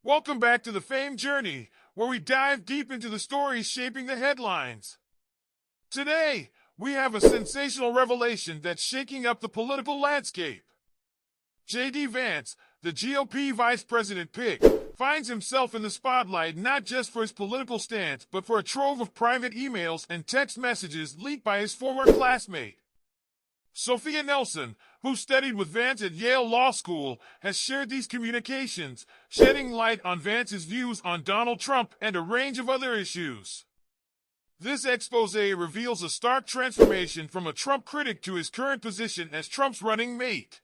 Welcome back to the Fame Journey, where we dive deep into the stories shaping the headlines. Today, we have a sensational revelation that's shaking up the political landscape. J.D. Vance, the GOP vice president pick, finds himself in the spotlight not just for his political stance, but for a trove of private emails and text messages leaked by his former classmate. Sophia Nelson, who studied with Vance at Yale Law School, has shared these communications, shedding light on Vance's views on Donald Trump and a range of other issues. This expose reveals a stark transformation from a Trump critic to his current position as Trump's running mate.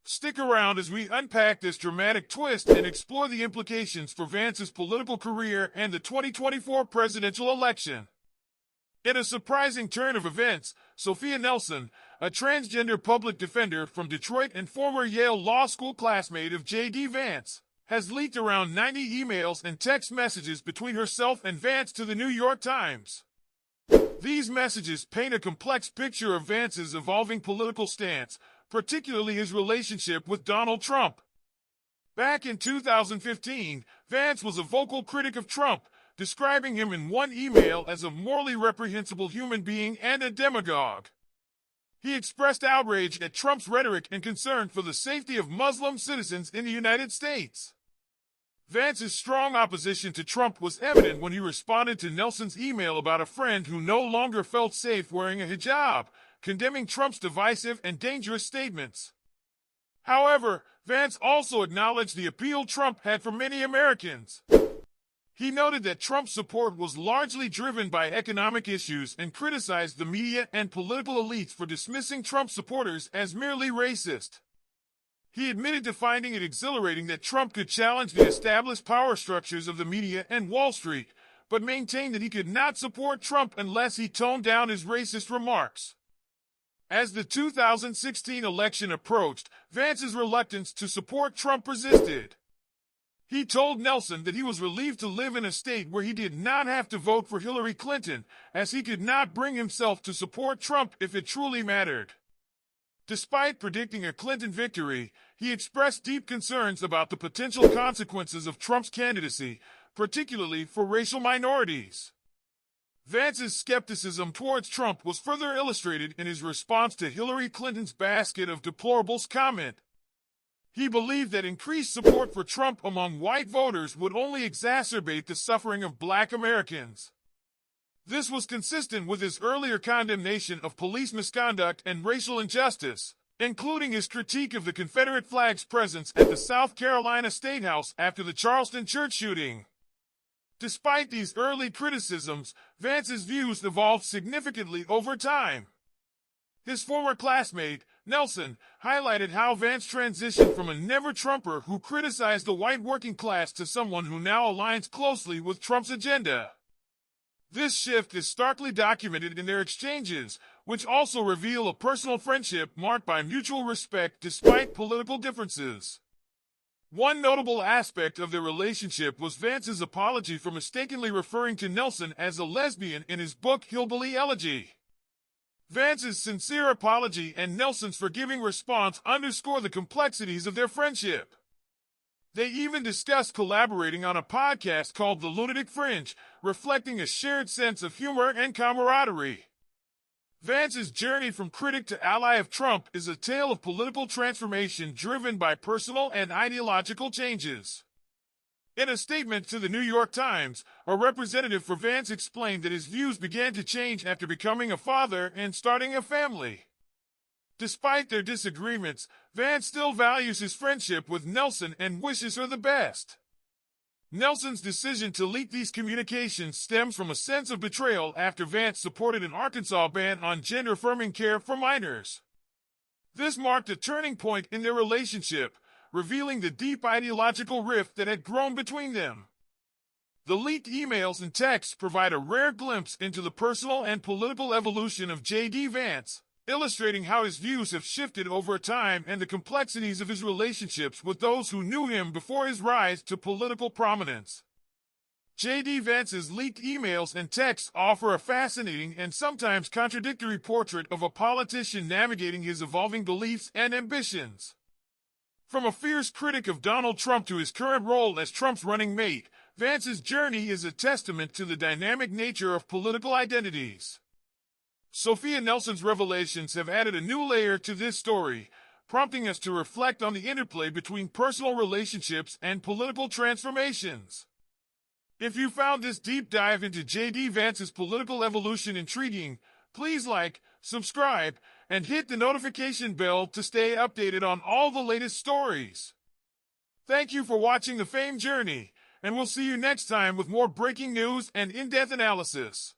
Stick around as we unpack this dramatic twist and explore the implications for Vance's political career and the 2024 presidential election. In a surprising turn of events, Sophia Nelson, a transgender public defender from Detroit and former Yale Law School classmate of J.D. Vance, has leaked around 90 emails and text messages between herself and Vance to the New York Times. These messages paint a complex picture of Vance's evolving political stance, particularly his relationship with Donald Trump. Back in 2015, Vance was a vocal critic of Trump, describing him in one email as a morally reprehensible human being and a demagogue. He expressed outrage at Trump's rhetoric and concern for the safety of Muslim citizens in the United States. Vance's strong opposition to Trump was evident when he responded to Nelson's email about a friend who no longer felt safe wearing a hijab, condemning Trump's divisive and dangerous statements. However, Vance also acknowledged the appeal Trump had for many Americans. He noted that Trump's support was largely driven by economic issues and criticized the media and political elites for dismissing Trump supporters as merely racist. He admitted to finding it exhilarating that Trump could challenge the established power structures of the media and Wall Street, but maintained that he could not support Trump unless he toned down his racist remarks. As the 2016 election approached, Vance's reluctance to support Trump persisted. He told Nelson that he was relieved to live in a state where he did not have to vote for Hillary Clinton, as he could not bring himself to support Trump if it truly mattered. Despite predicting a Clinton victory, he expressed deep concerns about the potential consequences of Trump's candidacy, particularly for racial minorities. Vance's skepticism towards Trump was further illustrated in his response to Hillary Clinton's basket of deplorables comment. He believed that increased support for Trump among white voters would only exacerbate the suffering of black Americans. This was consistent with his earlier condemnation of police misconduct and racial injustice, including his critique of the Confederate flag's presence at the South Carolina State House after the Charleston church shooting. Despite these early criticisms, Vance's views evolved significantly over time. His former classmate, Nelson, highlighted how Vance transitioned from a never-Trumper who criticized the white working class to someone who now aligns closely with Trump's agenda. This shift is starkly documented in their exchanges, which also reveal a personal friendship marked by mutual respect despite political differences. One notable aspect of their relationship was Vance's apology for mistakenly referring to Nelson as a lesbian in his book Hillbilly Elegy. Vance's sincere apology and Nelson's forgiving response underscore the complexities of their friendship. They even discussed collaborating on a podcast called The Lunatic Fringe, reflecting a shared sense of humor and camaraderie. Vance's journey from critic to ally of Trump is a tale of political transformation driven by personal and ideological changes. In a statement to the New York Times, a representative for Vance explained that his views began to change after becoming a father and starting a family. Despite their disagreements, Vance still values his friendship with Nelson and wishes her the best. Nelson's decision to leak these communications stems from a sense of betrayal after Vance supported an Arkansas ban on gender-affirming care for minors. This marked a turning point in their relationship, revealing the deep ideological rift that had grown between them. The leaked emails and texts provide a rare glimpse into the personal and political evolution of J.D. Vance, illustrating how his views have shifted over time and the complexities of his relationships with those who knew him before his rise to political prominence. J.D. Vance's leaked emails and texts offer a fascinating and sometimes contradictory portrait of a politician navigating his evolving beliefs and ambitions. From a fierce critic of Donald Trump to his current role as Trump's running mate, Vance's journey is a testament to the dynamic nature of political identities. Sophia Nelson's revelations have added a new layer to this story, prompting us to reflect on the interplay between personal relationships and political transformations. If you found this deep dive into J.D. Vance's political evolution intriguing, please like, subscribe, and hit the notification bell to stay updated on all the latest stories. Thank you for watching the Fame Journey, and we'll see you next time with more breaking news and in-depth analysis.